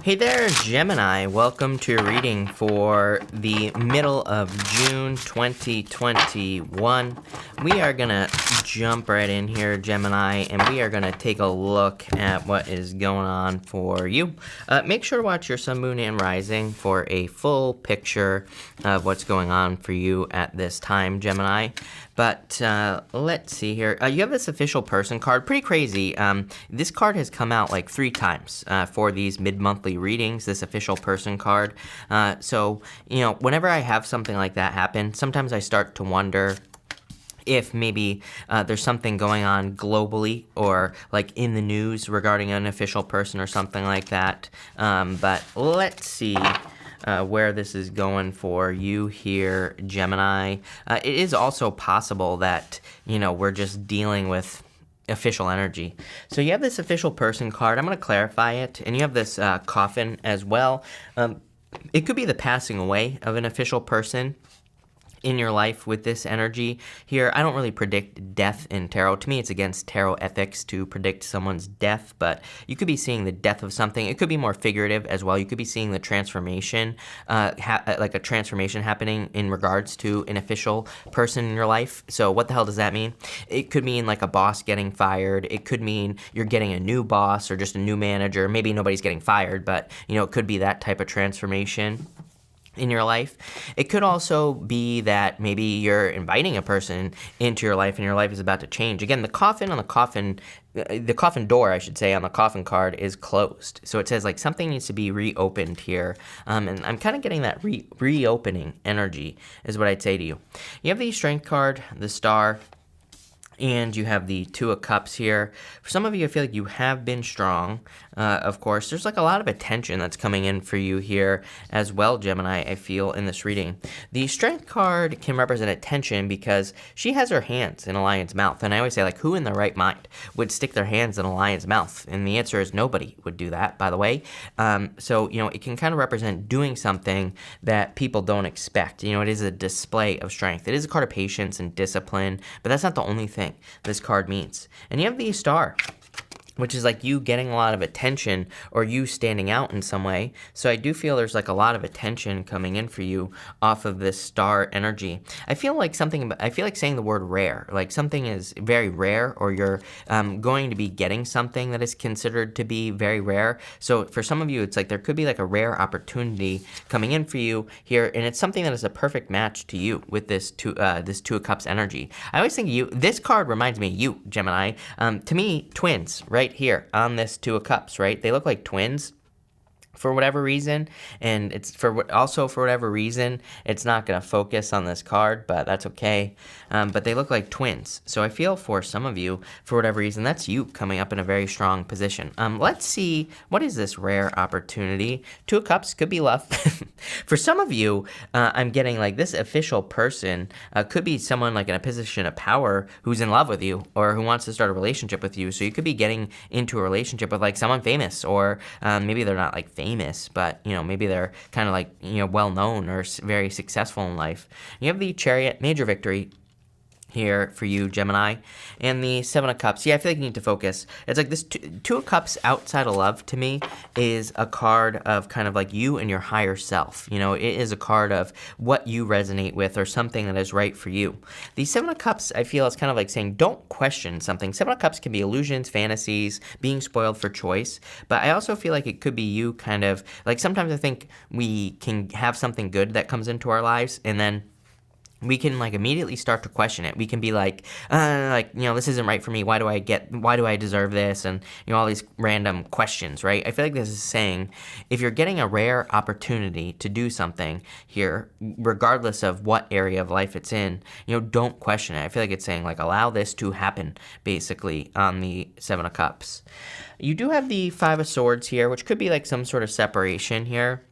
Hey there, Gemini. Welcome to your reading for the middle of June 2021. We are going to jump right in here, Gemini, and we are going to take a look at what is going on for you. Make sure to watch your sun, moon, and rising for a full picture of what's going on for you at this time, Gemini. But let's see here. You have this official person card. Pretty crazy. This card has come out like 3 times for these mid-monthly readings, this official person card. So, whenever I have something like that happen, sometimes I start to wonder if maybe there's something going on globally or like in the news regarding an official person or something like that. But let's see where this is going for you here, Gemini. It is also possible that, we're just dealing with official energy. So you have this official person card. I'm going to clarify it. And you have this coffin as well. It could be the passing away of an official person in your life with this energy here. I don't really predict death in tarot. To me, it's against tarot ethics to predict someone's death, but you could be seeing the death of something. It could be more figurative as well. You could be seeing the transformation, like a transformation happening in regards to an official person in your life. So what the hell does that mean? It could mean like a boss getting fired. It could mean you're getting a new boss or just a new manager. Maybe nobody's getting fired, but it could be that type of transformation in your life. It could also be that maybe you're inviting a person into your life and your life is about to change. Again, the coffin door, I should say, on the coffin card is closed. So it says like something needs to be reopened here. And I'm kind of getting that reopening energy is what I'd say to you. You have the Strength card, the Star, and you have the Two of Cups here. For some of you, I feel like you have been strong. Of course, there's like a lot of attention that's coming in for you here as well, Gemini, I feel, in this reading. The Strength card can represent attention because she has her hands in a lion's mouth. And I always say, like, who in their right mind would stick their hands in a lion's mouth? And the answer is nobody would do that, by the way. So, it can kind of represent doing something that people don't expect. It is a display of strength. It is a card of patience and discipline, but that's not the only thing this card means. And you have the Star, which is like you getting a lot of attention or you standing out in some way. So I do feel there's like a lot of attention coming in for you off of this Star energy. I feel like saying the word rare, like something is very rare or you're going to be getting something that is considered to be very rare. So for some of you, it's like there could be like a rare opportunity coming in for you here. And it's something that is a perfect match to you with this Two of Cups energy. I always think this card reminds me of you, Gemini. To me, twins, right? Here on this Two of Cups, right? They look like twins for whatever reason, and for whatever reason, it's not going to focus on this card, but that's okay. But they look like twins. So I feel for some of you, for whatever reason, that's you coming up in a very strong position. Let's see, what is this rare opportunity? Two of Cups could be love. For some of you, I'm getting like this official person could be someone like in a position of power who's in love with you or who wants to start a relationship with you. So you could be getting into a relationship with like someone famous, or maybe they're not like famous, but maybe they're kind of like well known or very successful in life. You have the Chariot, major victory here for you, Gemini, and the Seven of Cups. Yeah, I feel like you need to focus. It's like this Two of Cups outside of love to me is a card of kind of like you and your higher self. It is a card of what you resonate with or something that is right for you. The Seven of Cups, I feel, is kind of like saying don't question something. Seven of Cups can be illusions, fantasies, being spoiled for choice, but I also feel like it could be you kind of like sometimes I think we can have something good that comes into our lives and then we can like immediately start to question it. We can be like, this isn't right for me. Why do I deserve this? And, all these random questions, right? I feel like this is saying if you're getting a rare opportunity to do something here, regardless of what area of life it's in, don't question it. I feel like it's saying like, allow this to happen basically on the Seven of Cups. You do have the Five of Swords here, which could be like some sort of separation here.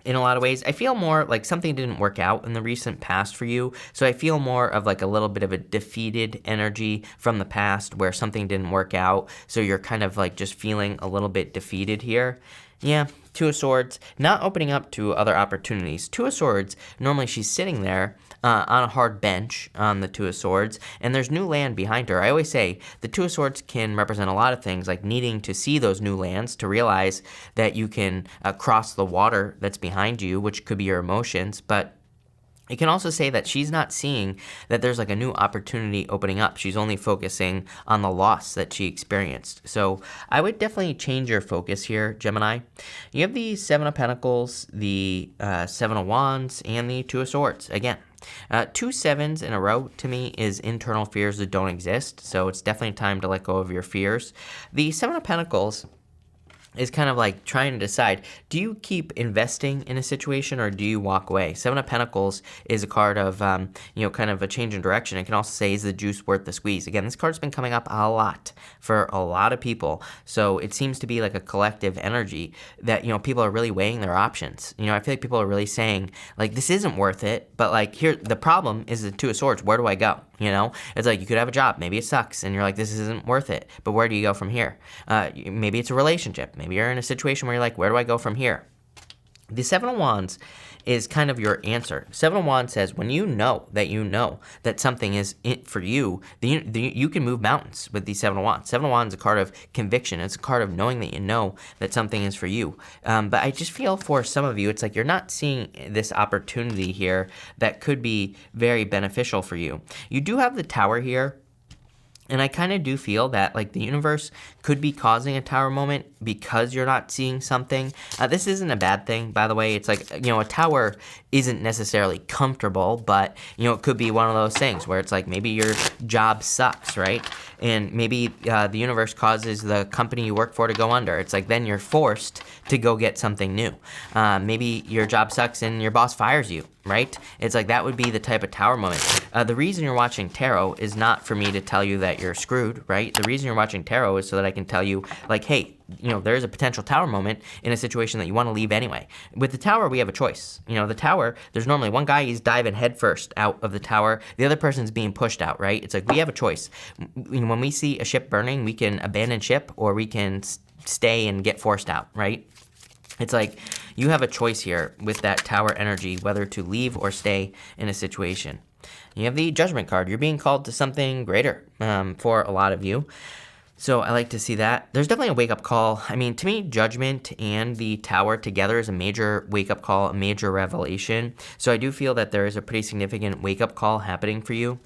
In a lot of ways, I feel more like something didn't work out in the recent past for you. So I feel more of like a little bit of a defeated energy from the past where something didn't work out. So you're kind of like just feeling a little bit defeated here. Yeah, Two of Swords, not opening up to other opportunities. Two of Swords, normally she's sitting there on a hard bench on the Two of Swords, and there's new land behind her. I always say the Two of Swords can represent a lot of things, like needing to see those new lands to realize that you can cross the water that's behind you, which could be your emotions, but it can also say that she's not seeing that there's like a new opportunity opening up. She's only focusing on the loss that she experienced. So I would definitely change your focus here, Gemini. You have the Seven of Pentacles, the Seven of Wands, and the Two of Swords. Again, 2 sevens in a row to me is internal fears that don't exist. So it's definitely time to let go of your fears. The Seven of Pentacles is kind of like trying to decide, do you keep investing in a situation or do you walk away? Seven of Pentacles is a card of, kind of a change in direction. It can also say, is the juice worth the squeeze? Again, this card's been coming up a lot for a lot of people. So it seems to be like a collective energy that, people are really weighing their options. I feel like people are really saying, like, this isn't worth it, but like, here, the problem is the Two of Swords. Where do I go? It's like you could have a job. Maybe it sucks and you're like, this isn't worth it. But where do you go from here? Maybe it's a relationship. Maybe you're in a situation where you're like, where do I go from here? The Seven of Wands is kind of your answer. Seven of Wands says when you know that something is it for you, you can move mountains with the Seven of Wands. Seven of Wands is a card of conviction. It's a card of knowing that you know that something is for you. But I just feel for some of you, it's like you're not seeing this opportunity here that could be very beneficial for you. You do have the Tower here. And I kind of do feel that like the universe could be causing a tower moment because you're not seeing something. This isn't a bad thing, by the way. It's like, a tower isn't necessarily comfortable, but, it could be one of those things where it's like maybe your job sucks, right? And maybe the universe causes the company you work for to go under. It's like then you're forced to go get something new. Maybe your job sucks and your boss fires you, right? It's like that would be the type of tower moment. The reason you're watching tarot is not for me to tell you that you're screwed, right? The reason you're watching tarot is so that I can tell you, like, hey, there's a potential tower moment in a situation that you want to leave anyway. With the tower, we have a choice. The tower, there's normally one guy, he's diving headfirst out of the tower. The other person's being pushed out, right? It's like we have a choice. When we see a ship burning, we can abandon ship or we can stay and get forced out, right? It's like you have a choice here with that tower energy, whether to leave or stay in a situation. You have the Judgment card. You're being called to something greater for a lot of you. So I like to see that. There's definitely a wake-up call. I mean, to me, Judgment and the Tower together is a major wake-up call, a major revelation. So I do feel that there is a pretty significant wake-up call happening for you.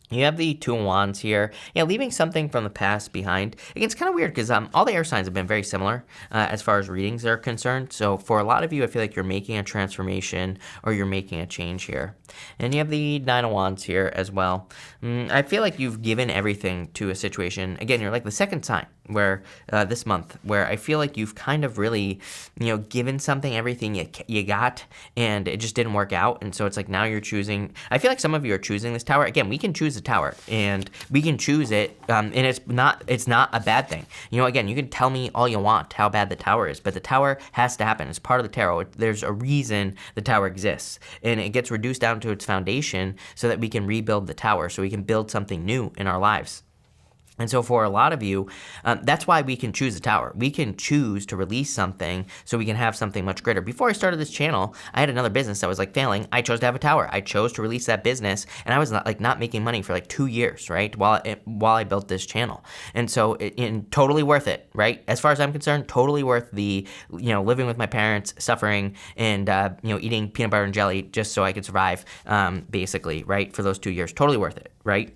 You have the Two of Wands here. Yeah, leaving something from the past behind. Again, it's kind of weird because all the air signs have been very similar as far as readings are concerned. So for a lot of you, I feel like you're making a transformation or you're making a change here. And you have the Nine of Wands here as well. I feel like you've given everything to a situation. Again, you're like the second sign where this month where I feel like you've kind of really, given something, everything you got, and it just didn't work out. And so it's like now you're choosing. I feel like some of you are choosing this tower. Again, we can choose the tower and we can choose it, and it's not a bad thing. Again, you can tell me all you want how bad the tower is, but the tower has to happen. It's part of the tarot. There's a reason the tower exists, and it gets reduced down to its foundation so that we can rebuild the tower, so we can build something new in our lives. And so for a lot of you, that's why we can choose a tower. We can choose to release something so we can have something much greater. Before I started this channel, I had another business that was like failing. I chose to have a tower. I chose to release that business, and I was not making money for like 2 years, right? While I built this channel. And so totally worth it, right? As far as I'm concerned, totally worth the, living with my parents, suffering, and, eating peanut butter and jelly just so I could survive, basically, right? For those 2 years. Totally worth it, right?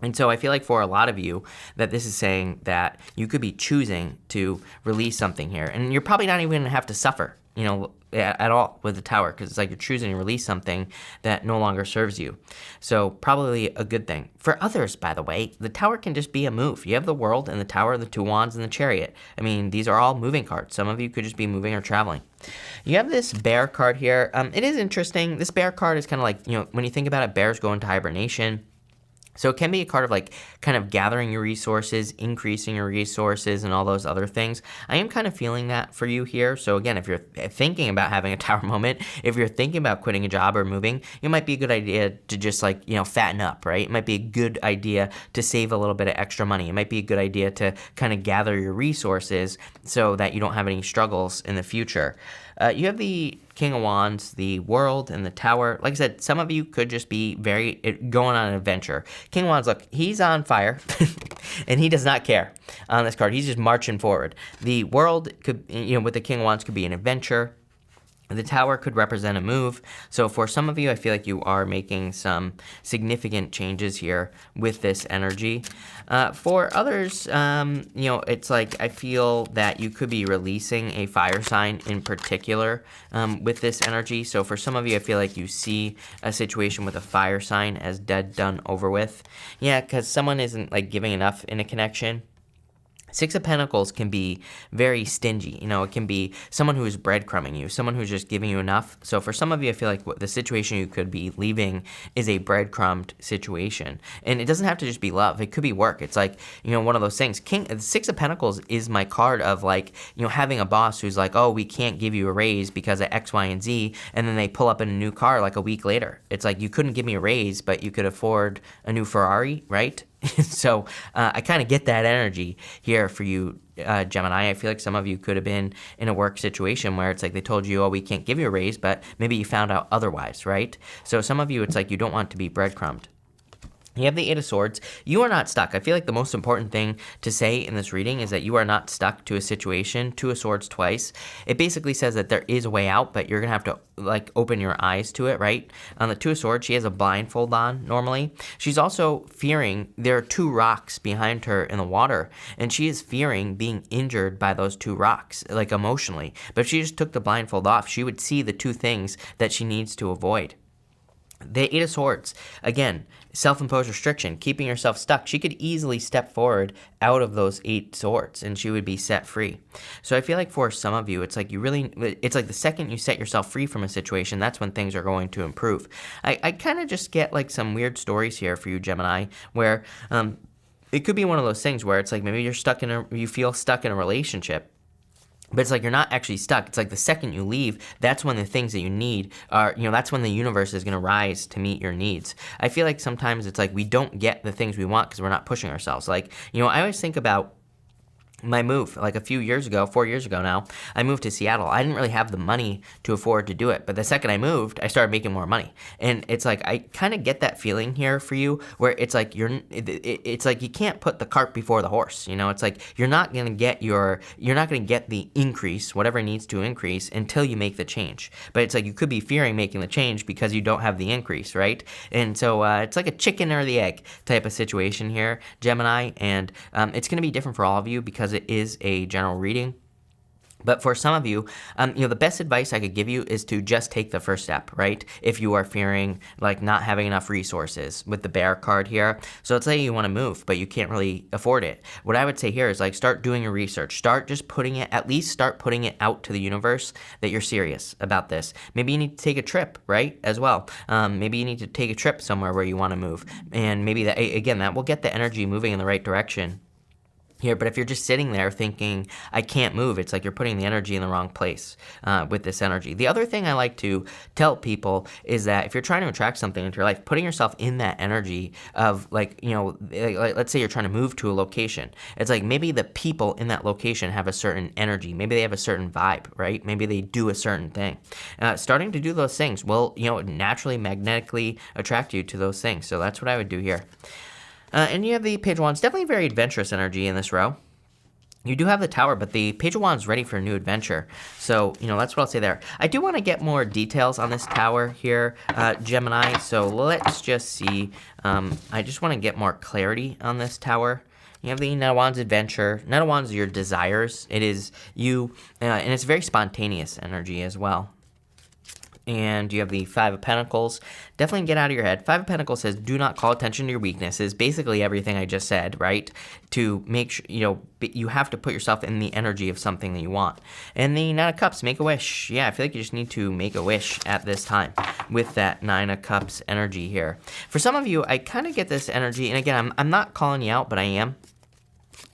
And so I feel like for a lot of you that this is saying that you could be choosing to release something here. And you're probably not even going to have to suffer, at all with the tower, because it's like you're choosing to release something that no longer serves you. So probably a good thing. For others, by the way, the tower can just be a move. You have the World and the Tower, the Two Wands, and the Chariot. I mean, these are all moving cards. Some of you could just be moving or traveling. You have this Bear card here. It is interesting. This Bear card is kind of like, when you think about it, bears go into hibernation. So it can be a card of like kind of gathering your resources, increasing your resources, and all those other things. I am kind of feeling that for you here. So again, if you're thinking about having a tower moment, if you're thinking about quitting a job or moving, it might be a good idea to just like, fatten up, right? It might be a good idea to save a little bit of extra money. It might be a good idea to kind of gather your resources so that you don't have any struggles in the future. You have the King of Wands, the World, and the Tower. Like I said, some of you could just be going on an adventure. King of Wands, look, he's on fire, and he does not care on this card. He's just marching forward. The World could, with the King of Wands, could be an adventure. The Tower could represent a move. So for some of you, I feel like you are making some significant changes here with this energy. For others, it's like I feel that you could be releasing a fire sign in particular with this energy. So for some of you, I feel like you see a situation with a fire sign as dead, done, over with. Yeah, because someone isn't like giving enough in a connection. Six of Pentacles can be very stingy. It can be someone who is breadcrumbing you, someone who's just giving you enough. So for some of you, I feel like the situation you could be leaving is a breadcrumbed situation. And it doesn't have to just be love. It could be work. It's like, one of those things. Six of Pentacles is my card of like, having a boss who's like, oh, we can't give you a raise because of X, Y, and Z. And then they pull up in a new car like a week later. It's like, you couldn't give me a raise, but you could afford a new Ferrari, right? So I kind of get that energy here for you, Gemini. I feel like some of you could have been in a work situation where it's like they told you, oh, we can't give you a raise, but maybe you found out otherwise, right? So some of you, it's like you don't want to be breadcrumbed. You have the Eight of Swords. You are not stuck. I feel like the most important thing to say in this reading is that you are not stuck to a situation. Two of Swords twice. It basically says that there is a way out, but you're going to have to like open your eyes to it, right? On the Two of Swords, she has a blindfold on normally. She's also fearing there are two rocks behind her in the water, and she is fearing being injured by those two rocks, like emotionally. But if she just took the blindfold off, she would see the two things that she needs to avoid. The Eight of Swords, again, self-imposed restriction, keeping yourself stuck. She could easily step forward out of those Eight Swords and she would be set free. So I feel like for some of you, it's like it's like the second you set yourself free from a situation, that's when things are going to improve. I kind of just get like some weird stories here for you, Gemini, where it could be one of those things where it's like maybe you feel stuck in a relationship. But it's like you're not actually stuck. It's like the second you leave, that's when the things that you need are, that's when the universe is going to rise to meet your needs. I feel like sometimes it's like we don't get the things we want because we're not pushing ourselves. Like, I always think about my move, like a few years ago, 4 years ago now, I moved to Seattle. I didn't really have the money to afford to do it, but the second I moved, I started making more money. And it's like I kind of get that feeling here for you, where it's like it's like you can't put the cart before the horse. It's like you're not gonna get the increase, whatever needs to increase, until you make the change. But it's like you could be fearing making the change because you don't have the increase, right? And so it's like a chicken or the egg type of situation here, Gemini, and it's gonna be different for all of you because it is a general reading. But for some of you, the best advice I could give you is to just take the first step, right? If you are fearing like not having enough resources with the Bear card here. So let's say you want to move, but you can't really afford it. What I would say here is like start doing your research. Start putting it out to the universe that you're serious about this. Maybe you need to take a trip, right, as well. Maybe you need to take a trip somewhere where you want to move. And maybe that will get the energy moving in the right direction here. But if you're just sitting there thinking, I can't move, it's like you're putting the energy in the wrong place with this energy. The other thing I like to tell people is that if you're trying to attract something into your life, putting yourself in that energy of like let's say you're trying to move to a location. It's like maybe the people in that location have a certain energy. Maybe they have a certain vibe, right? Maybe they do a certain thing. Starting to do those things will, naturally magnetically attract you to those things. So that's what I would do here. And you have the Page of Wands, definitely very adventurous energy in this row. You do have the Tower, but the Page of Wands is ready for a new adventure. So, that's what I'll say there. I do want to get more details on this Tower here, Gemini. So let's just see. I just want to get more clarity on this Tower. You have the Knight of Wands adventure. Knight of Wands are your desires. It is you, and it's very spontaneous energy as well. And you have the Five of Pentacles. Definitely get out of your head. Five of Pentacles says, do not call attention to your weaknesses. Basically everything I just said, right? To make sure, you have to put yourself in the energy of something that you want. And the Nine of Cups, make a wish. Yeah, I feel like you just need to make a wish at this time with that Nine of Cups energy here. For some of you, I kind of get this energy, and again, I'm not calling you out, but I am.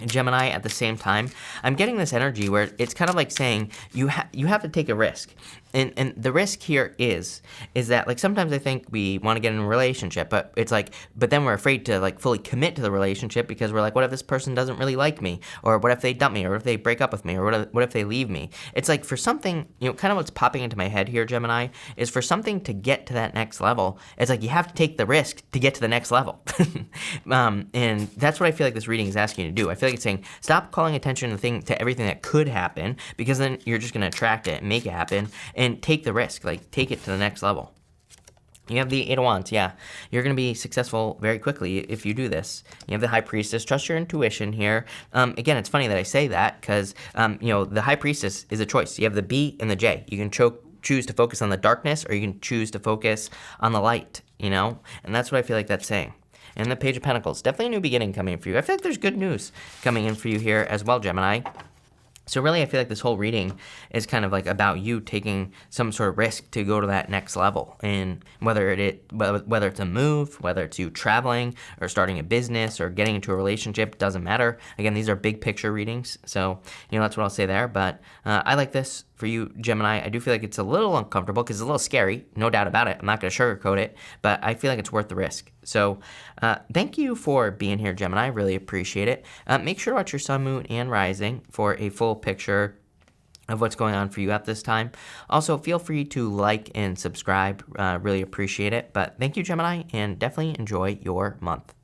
Gemini, at the same time, I'm getting this energy where it's kind of like saying you have to take a risk. And the risk here is that, like, sometimes I think we want to get in a relationship, but it's like, but then we're afraid to, like, fully commit to the relationship because we're like, what if this person doesn't really like me? Or what if they dump me? Or what if they break up with me? Or what if they leave me? It's like, for something, kind of what's popping into my head here, Gemini, is for something to get to that next level, it's like you have to take the risk to get to the next level. And that's what I feel like this reading is asking you to do. I feel like it's saying, stop calling attention to everything that could happen, because then you're just going to attract it and make it happen. And take the risk, like, take it to the next level. You have the Eight of Wands, yeah. You're going to be successful very quickly if you do this. You have the High Priestess. Trust your intuition here. Again, it's funny that I say that because, the High Priestess is a choice. You have the B and the J. You can choose to focus on the darkness, or you can choose to focus on the light, And that's what I feel like that's saying. And the Page of Pentacles. Definitely a new beginning coming for you. I feel like there's good news coming in for you here as well, Gemini. So really, I feel like this whole reading is kind of like about you taking some sort of risk to go to that next level. And whether it's a move, whether it's you traveling or starting a business or getting into a relationship, doesn't matter. Again, these are big picture readings. So, that's what I'll say there. But I like this for you, Gemini. I do feel like it's a little uncomfortable because it's a little scary, no doubt about it. I'm not going to sugarcoat it, but I feel like it's worth the risk. So thank you for being here, Gemini. I really appreciate it. Make sure to watch your sun, moon, and rising for a full picture of what's going on for you at this time. Also, feel free to like and subscribe. Really appreciate it. But thank you, Gemini, and definitely enjoy your month.